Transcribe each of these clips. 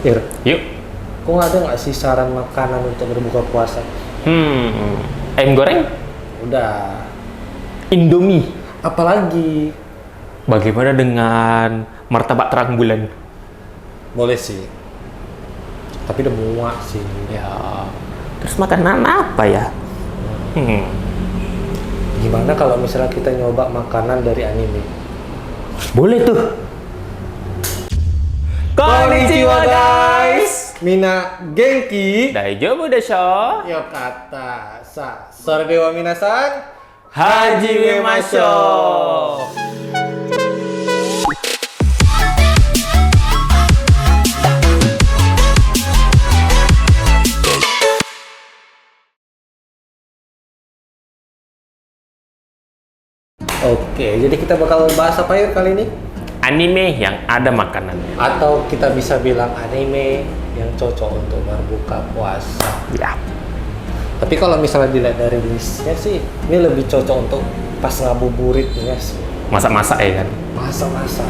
Yuk. Kok ada nggak sih saran makanan untuk berbuka puasa? Ayam goreng? Udah. Indomie? Apalagi? Bagaimana dengan martabak terang bulan? Boleh sih. Tapi udah muak sih. Ya. Terus makanan apa ya? Gimana kalau misalnya kita nyoba makanan dari anime? Boleh tuh. Konnichiwa guys. Mina Genki. Daijoubu desho. Yokata sa. Sordewa minasan. Hajimemashou. Oke, jadi kita bakal bahas apa ya kali ini? Anime yang ada makanannya. Atau kita bisa bilang anime yang cocok untuk berbuka puasa. Ya. Tapi kalau misalnya dilihat dari listnya sih, ini lebih cocok untuk pas ngabuburitnya sih. Masak-masak ya kan? Masa-masa.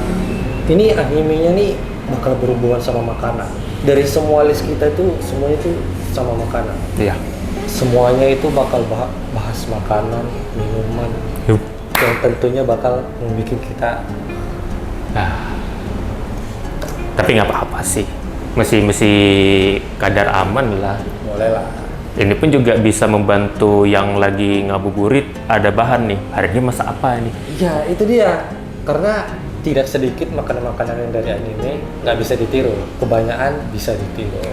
Ini animenya nih bakal berhubungan sama makanan. Dari semua list kita tuh, semuanya tuh sama makanan. Iya. Semuanya itu bakal bahas makanan, minuman, Yup. yang tentunya bakal membuat kita Tapi nggak apa-apa sih. Mesti kadar aman lah. boleh lah. Ini pun juga bisa membantu yang lagi ngabuburit, ada bahan nih. Hari ini masak apa nih? Iya, itu dia. Karena tidak sedikit makanan-makanan yang dari anime nggak bisa ditiru. Kebanyakan bisa ditiru.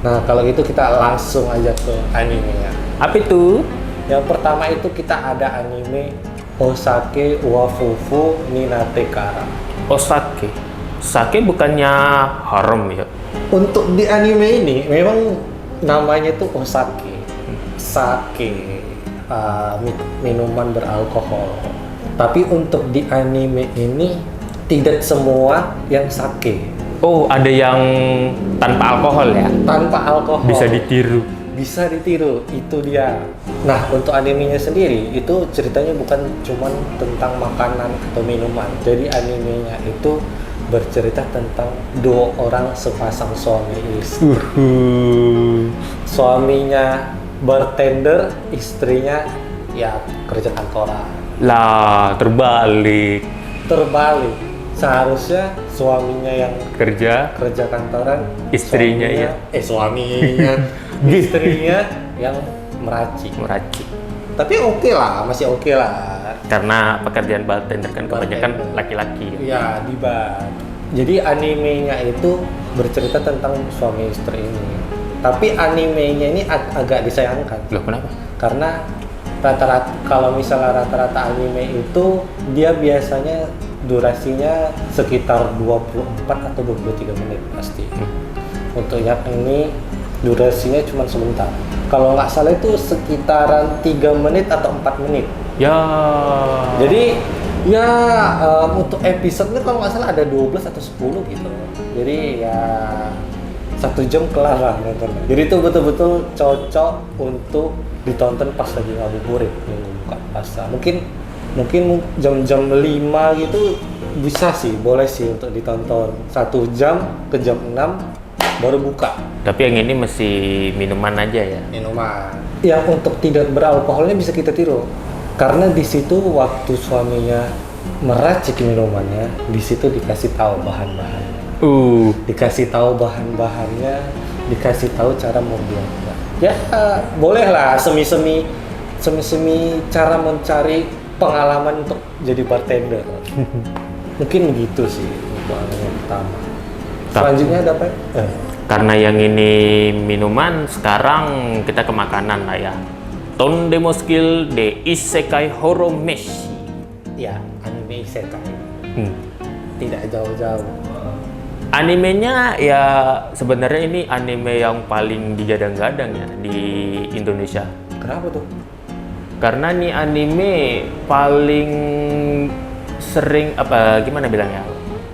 Nah, kalau gitu kita langsung aja ke animenya. Apa itu? Yang pertama itu kita ada anime Osake wa Fufu ni Natekara. Osake. Sake bukannya haram ya? Untuk di anime ini memang namanya tuh Osake. Sake, minuman beralkohol. Tapi untuk di anime ini tidak semua yang sake. Oh, ada yang tanpa alkohol ya? Tanpa alkohol. Bisa ditiru. Bisa ditiru, itu dia. Nah, untuk animenya sendiri itu ceritanya bukan cuman tentang makanan atau minuman. Jadi animenya itu bercerita tentang dua orang sepasang suami istri. Suaminya bartender, istrinya ya kerja kantoran. Lah, terbalik. Terbalik. Seharusnya suaminya yang Kerja, kantoran, Istrinya suaminya istrinya yang meracik. Tapi oke lah, masih oke lah. Karena pekerjaan bartender kan kebanyakan Bartender. laki-laki. Iya, di bar. Jadi animenya itu bercerita tentang suami istri ini. Tapi animenya ini agak disayangkan. Loh, kenapa? Karena kalau misalnya rata-rata anime itu dia biasanya durasinya sekitar 24 atau 23 menit pasti. Untuk yang ini durasinya cuma sebentar. Kalau nggak salah itu sekitaran 3 menit atau 4 menit. Ya. Jadi ya untuk episode-nya kalau nggak salah ada 12 atau 10 gitu. Jadi ya 1 jam kelar lah nontonnya. Jadi itu betul-betul cocok untuk ditonton pas lagi ngabuburit buka puasa. Mungkin jam-jam 5 gitu bisa sih, boleh sih untuk ditonton 1 jam ke jam 6 baru buka. Tapi yang ini masih minuman aja ya? Minuman. Yang untuk tidak beralkoholnya bisa kita tiru. Karena di situ waktu suaminya meracik minumannya, di situ dikasih tahu bahan-bahannya. Dikasih tahu bahan-bahannya, dikasih tahu cara membuatnya. Ya, boleh lah semi-semi cara mencari pengalaman untuk jadi bartender. Mungkin begitu sih untuk yang pertama. Selanjutnya ada apa? Karena yang ini minuman, sekarang kita ke makanan lah ya. Tondemo skill de isekai horomeshi. Ya, anime isekai. Tidak jauh-jauh. Animenya ya sebenarnya ini anime yang paling digadang-gadang ya di Indonesia. Kenapa tuh? Karena nih anime paling sering gimana bilangnya?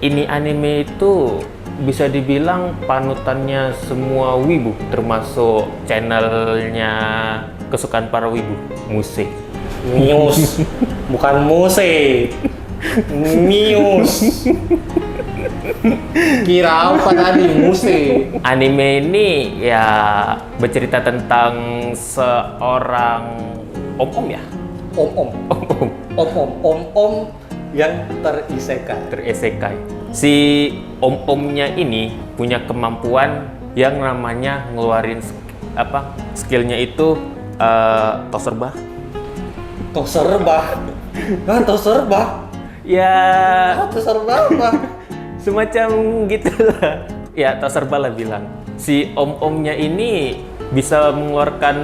Ini anime itu bisa dibilang panutannya semua wibu, termasuk channelnya kesukaan para wibu, Muse. Muse, bukan Muse. Muse. Kira apa tadi? Musik. Anime ini ya bercerita tentang seorang om-om ya? Om-om. Om-om Om-om yang terisekai. terisekai. Si om-omnya ini punya kemampuan yang namanya ngeluarin skillnya itu toserba. Toserba. Ah, toserba. Ya Ah, toserba apa? semacam gitulah. Ya toserba lah bilang. Si om-omnya ini bisa mengeluarkan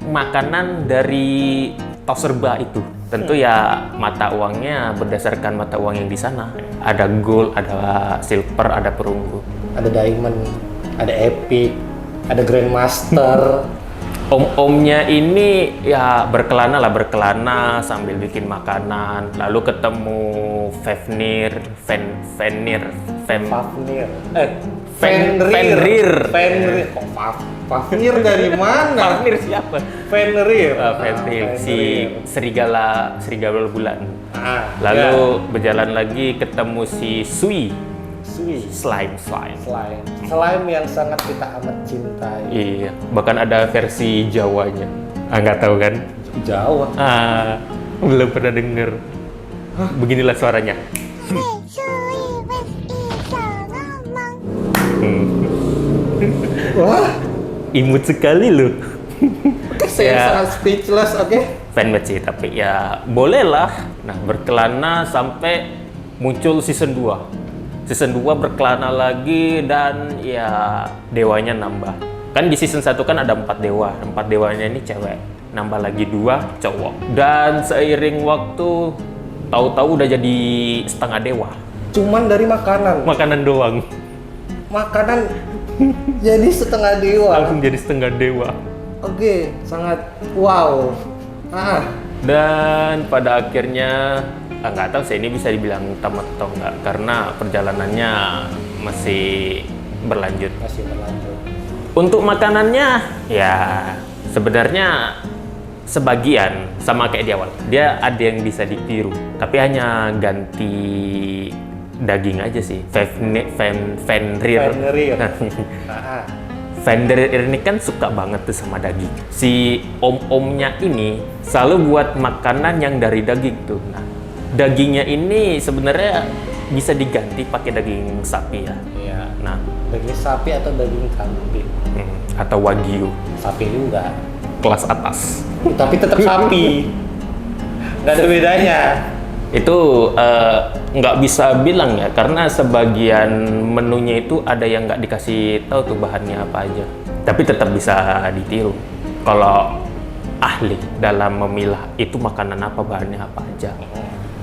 makanan dari toserba itu. Tentu ya mata uangnya berdasarkan mata uang yang di sana. Ada gold, ada silver, ada perunggu. Ada diamond, ada epic, ada grandmaster. Om-omnya ini ya berkelana sambil bikin makanan. Lalu ketemu Fafnir. Fafnir. Fenrir. Fenrir. Kok Fafnir dari mana? Fafnir siapa? Fenrir. Fenrir, si serigala bulan. Ah, Lalu berjalan lagi ketemu si Sui. Slime. Slime yang sangat kita amat cintai. Iya, bahkan ada versi Jawanya. Nggak tahu kan? Jawa. Belum pernah denger. Beginilah suaranya. Wah, Imut sekali loh. saya Ya. sangat speechless, oke? Fanmade sih, tapi ya bolehlah. Nah, berkelana sampai muncul season 2. Season 2 berkelana lagi dan ya dewanya nambah. Kan di season 1 kan ada 4 dewa. 4 dewanya ini cewek. Nambah lagi 2 cowok. Dan seiring waktu tahu-tahu udah jadi setengah dewa. Cuman dari makanan. Makanan doang. Makanan jadi setengah dewa. Langsung jadi setengah dewa. Oke, sangat wow. Dan pada akhirnya nggak tahu sih ini bisa dibilang tamat atau enggak karena perjalanannya masih berlanjut. Untuk makanannya ya sebenarnya sebagian sama kayak di awal. Dia ada yang bisa ditiru, tapi hanya ganti daging aja sih. Fenrir. Fenrir ini kan suka banget tuh sama daging. Si om-omnya ini selalu buat makanan yang dari daging tuh. Nah, dagingnya ini sebenarnya bisa diganti pakai daging sapi ya. Iya. Nah, Daging sapi atau daging kambing? atau wagyu Sapi juga. kelas atas. Tapi tetap sapi. Nggak ada bedanya. Itu nggak bisa bilang ya, karena sebagian menunya itu ada yang nggak dikasih tahu tuh bahannya apa aja. Tapi tetap bisa ditiru. Kalau ahli dalam memilah itu makanan apa, bahannya apa aja.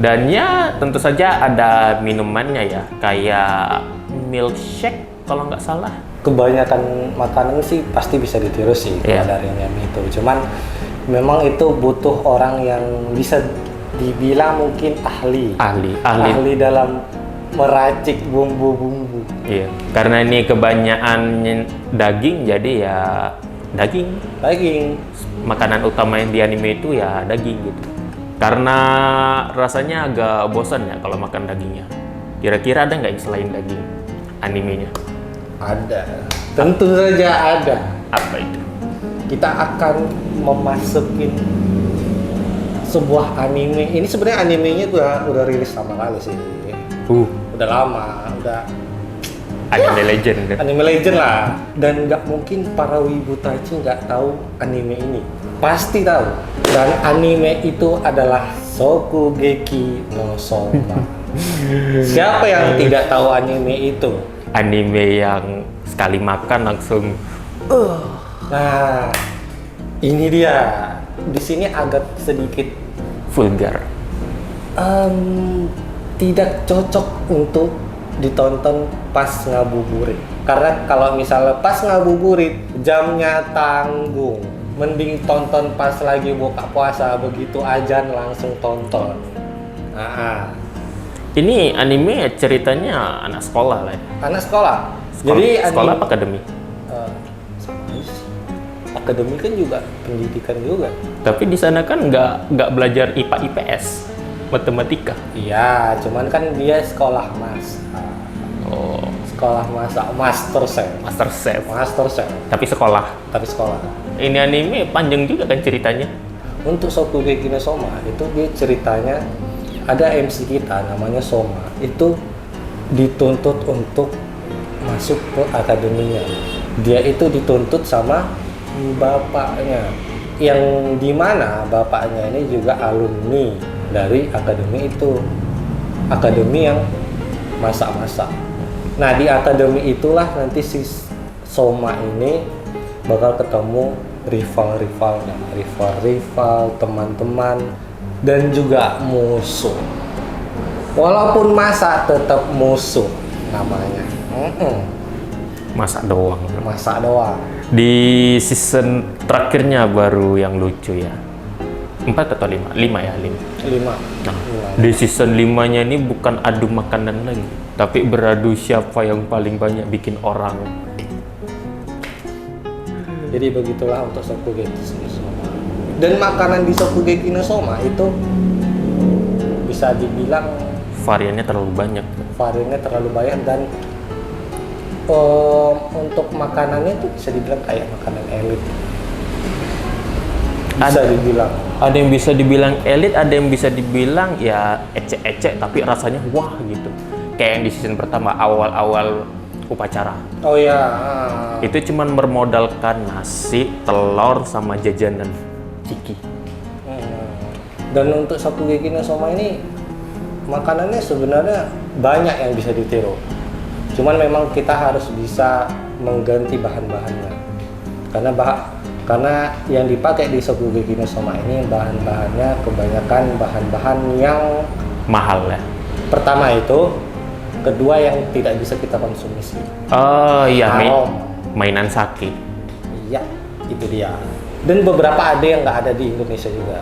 Dan ya tentu saja ada minumannya ya, kayak milkshake kalau nggak salah. Kebanyakan makanan sih pasti bisa ditiru sih dari yang itu. Cuman memang itu butuh orang yang bisa dibilang mungkin ahli dalam meracik bumbu-bumbu. Iya, karena ini kebanyakan daging, jadi ya daging. Makanan utama yang di anime itu ya daging gitu. Karena rasanya agak bosan ya kalau makan dagingnya. Kira-kira ada nggak yang selain daging animenya? Ada, tentu saja ada. Apa itu? Kita akan memasukin sebuah anime. Ini sebenarnya animenya udah rilis lama kali sih. Udah lama, udah anime legend kan? Anime legend lah. Dan nggak mungkin para wibu tachi nggak tahu anime ini. Pasti tahu. Dan anime itu adalah Shokugeki no Soma. Siapa yang tidak tahu anime itu? Anime yang sekali makan langsung Nah, ini dia. Di sini agak sedikit vulgar. Tidak cocok untuk ditonton pas ngabuburit. Karena kalau misalnya pas ngabuburit jamnya tanggung, mending tonton pas lagi buka puasa, begitu azan langsung tonton. Ini anime ceritanya anak sekolah lah ya. Anak sekolah. Jadi sekolah apa akademi? Akademi kan juga pendidikan juga. Tapi di sana kan nggak belajar IPA IPS, matematika. Iya, cuman kan dia sekolah mas. sekolah masak Master Chef. Master Chef. Master Chef. Tapi sekolah. Tapi sekolah. Ini anime panjang juga kan ceritanya. Untuk Shokugeki no Soma itu dia ceritanya ada MC kita namanya Soma itu dituntut untuk masuk ke akademinya. Dia itu dituntut sama bapaknya yang dimana bapaknya ini juga alumni dari akademi itu, akademi yang masak-masak. Nah di akademi itulah nanti si Soma ini bakal ketemu rival-rivalnya, rival-rival, teman-teman, dan juga musuh. Walaupun masak tetap musuh namanya. Masak doang. Masak doang. Di season terakhirnya baru yang lucu ya. 4 atau 5? 5 ya, 5. 5. Nah, di season 5-nya ini bukan adu makanan lagi, tapi beradu siapa yang paling banyak bikin orang. Jadi begitulah untuk Shokugeki no Soma. Dan makanan di Shokugeki no Soma itu bisa dibilang Variannya terlalu banyak. variannya terlalu banyak dan untuk makanannya itu bisa dibilang kayak makanan elit. Bisa dibilang. Ada yang bisa dibilang elit, ada yang bisa dibilang ya ecek-ecek tapi rasanya wah gitu. Kayak yang di season pertama awal-awal upacara. Oh ya. Itu cuman bermodalkan nasi, telur sama jajanan ciki. Dan untuk Shokugeki no Soma ini makanannya sebenarnya banyak yang bisa ditiru. Cuman memang kita harus bisa mengganti bahan-bahannya. Karena yang dipakai di Shokugeki no Soma ini bahan-bahannya kebanyakan bahan-bahan yang Mahal ya. pertama itu, kedua yang tidak bisa kita konsumsi. Oh iya, Haram. mainan sake. Iya, itu dia. Dan beberapa ada yang nggak ada di Indonesia juga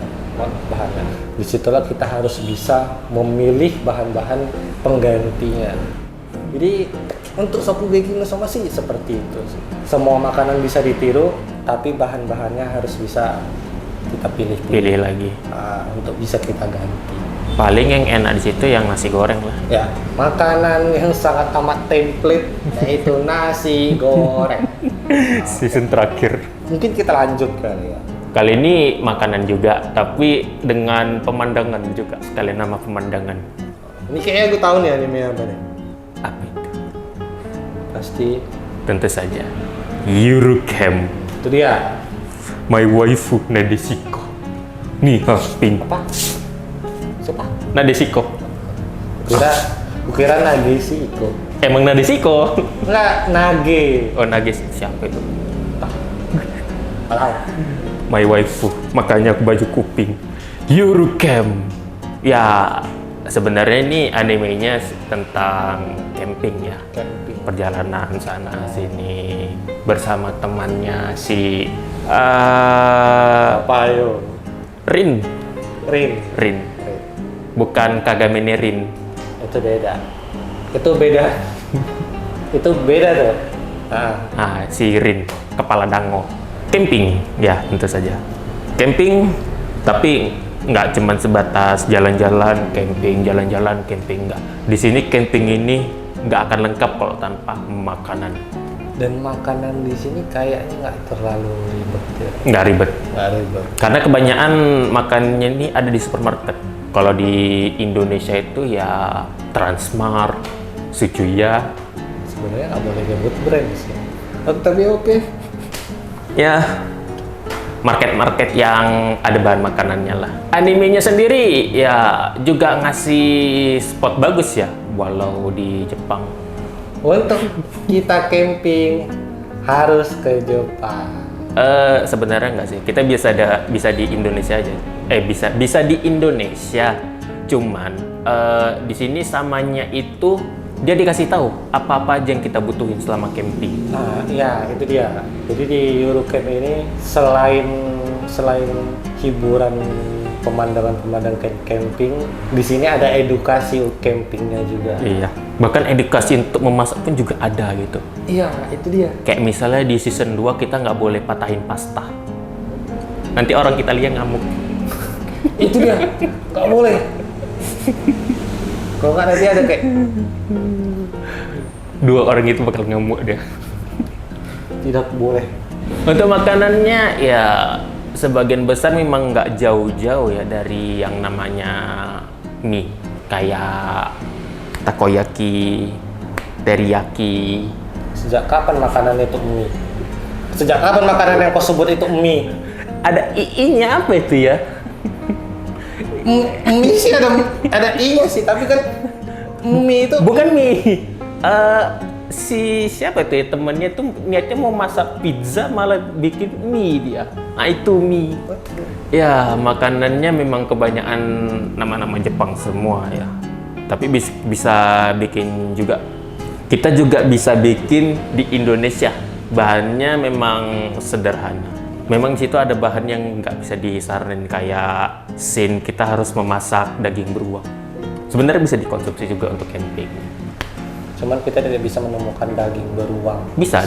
bahannya. Disitulah kita harus bisa memilih bahan-bahan penggantinya. Jadi untuk Shokugeki no Soma sih seperti itu. Semua makanan bisa ditiru, tapi bahan-bahannya harus bisa kita pilih lagi. untuk bisa kita ganti. Paling yang enak di situ yang nasi goreng lah. Ya, makanan yang sangat amat template yaitu nasi goreng. Season terakhir. Mungkin kita lanjut kali ya. Kali ini makanan juga, tapi dengan pemandangan juga. Sekalian nama pemandangan. Ini kayaknya gue tahu nih anime apa nih. Apa itu? Pasti Tentu saja. Eurocamp. itu dia. My waifu Nadeshiko. Nih, pink. Apa? Siapa? Nadeshiko. Kira Nagesi itu. Emang Nadeshiko? Enggak, Nage. Oh, Nagesi siapa itu? Tahu. My waifu, makanya aku baju kuping. Eurocamp. Ya, sebenarnya ini animenya tentang camping ya. Camping. Perjalanan sana sini bersama temannya si Apa yo? Rin. Rin. Bukan Kagamene Rin. Itu beda. Itu beda. Itu beda tuh. Si Rin, kepala dango. Camping, ya tentu saja. Camping, tapi nggak cuma sebatas jalan-jalan, camping, nggak. Di sini camping ini nggak akan lengkap kalau tanpa makanan. Dan makanan di sini kayaknya nggak terlalu ribet ya. Nggak ribet. Nggak ribet. Karena kebanyakan makanannya ini ada di supermarket. Kalau di Indonesia itu ya Transmart, Sucuya. Sebenarnya nggak boleh nyebut brand sih. Tapi oke. Ya, market-market yang ada bahan makanannya lah. Animenya sendiri ya juga ngasih spot bagus ya, walau di Jepang. Untuk kita camping harus ke Jepang. Sebenarnya nggak sih, kita bisa di Indonesia aja. Bisa di Indonesia. Cuman di sini samanya itu dia dikasih tahu apa-apa aja yang kita butuhin selama camping. Nah, iya itu dia. Jadi di Eurocamp ini selain hiburan pemandangan camping, di sini ada edukasi campingnya juga. Iya. Bahkan edukasi untuk memasak pun juga ada gitu. Iya, itu dia. Kayak misalnya di season 2 kita nggak boleh patahin pasta. Nanti orang Italia ngamuk. Itu dia. Nggak boleh. Kalau nggak nanti ada kayak Dua orang itu bakal ngamuk dia. Tidak boleh. Untuk makanannya ya sebagian besar memang nggak jauh-jauh ya dari yang namanya mie, kayak takoyaki, teriyaki. Sejak kapan makanan itu mie? Sejak kapan makanan yang kau sebut itu mie? Ada i-nya apa itu ya? Mie sih ada i-nya sih, tapi kan mie itu Bukan mie. Si siapa itu ya temennya tuh niatnya mau masak pizza malah bikin mie dia. Nah itu mie. Ya makanannya memang kebanyakan nama-nama Jepang semua ya. Tapi bisa bikin juga. Kita juga bisa bikin di Indonesia. Bahannya memang sederhana. Memang di situ ada bahan yang nggak bisa disaranin kayak kita harus memasak daging beruang. Sebenarnya bisa dikonsumsi juga untuk camping. cuman kita tidak bisa menemukan daging beruang. Bisa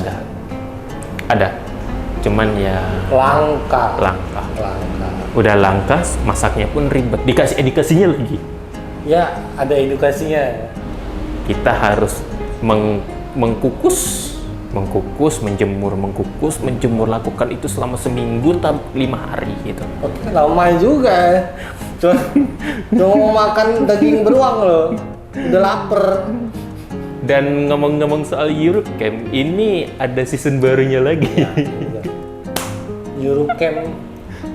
ada. Cuman ya Langka. Udah langka, masaknya pun ribet. Dikasih edukasinya lagi. Ya, ada edukasinya. Kita harus mengkukus, menjemur, lakukan itu selama seminggu atau 5 hari gitu. Oke, lama juga. Cuma mau makan daging beruang loh. Udah lapar. Dan ngomong-ngomong soal Europe Camp, ini ada season barunya lagi. Ya. Europe Camp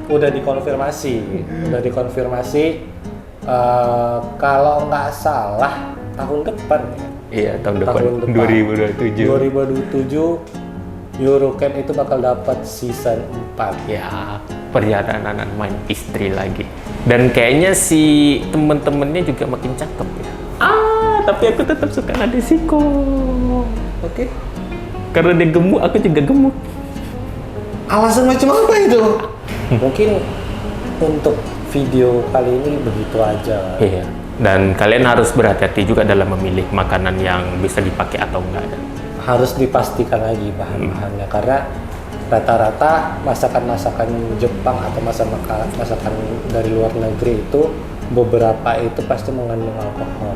udah dikonfirmasi. Kalau nggak salah tahun depan. Iya, tahun depan. 2027. 2027 Eurocamp itu bakal dapat season 4. Ya, perjalanan main istri lagi. Dan kayaknya si temen-temennya juga makin cakep ya. Tapi aku tetap suka Nadeshiko. Oke. Karena dia gemuk, aku juga gemuk. Alasan macam apa itu? Mungkin untuk video kali ini begitu aja. Iya. Dan kalian harus berhati-hati juga dalam memilih makanan yang bisa dipakai atau enggak. Harus dipastikan lagi bahan-bahannya karena rata-rata masakan-masakan Jepang atau masakan dari luar negeri itu beberapa itu pasti mengandung alkohol.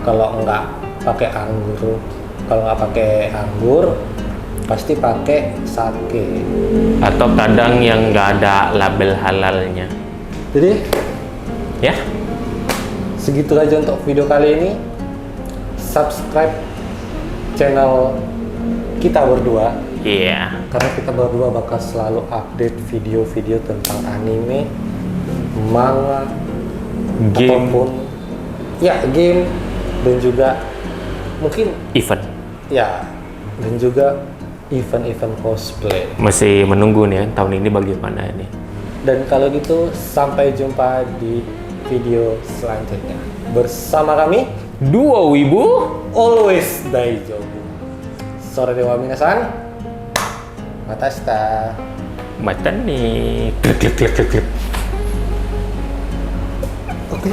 Kalau nggak pakai anggur, pasti pakai sake. Atau kadang yang nggak ada label halalnya. Jadi Ya, segitu aja untuk video kali ini. Subscribe channel kita berdua. iya. Karena kita berdua bakal selalu update video-video tentang anime, manga, Game. ataupun game dan juga mungkin Event. dan juga event-event cosplay. Masih menunggu nih ya, tahun ini bagaimana ini. Dan kalau gitu sampai jumpa di video selanjutnya bersama kami Dua wibu. always Daijobu. Sore dewa minasan. Matashita. Mata nih. Klik. Oke.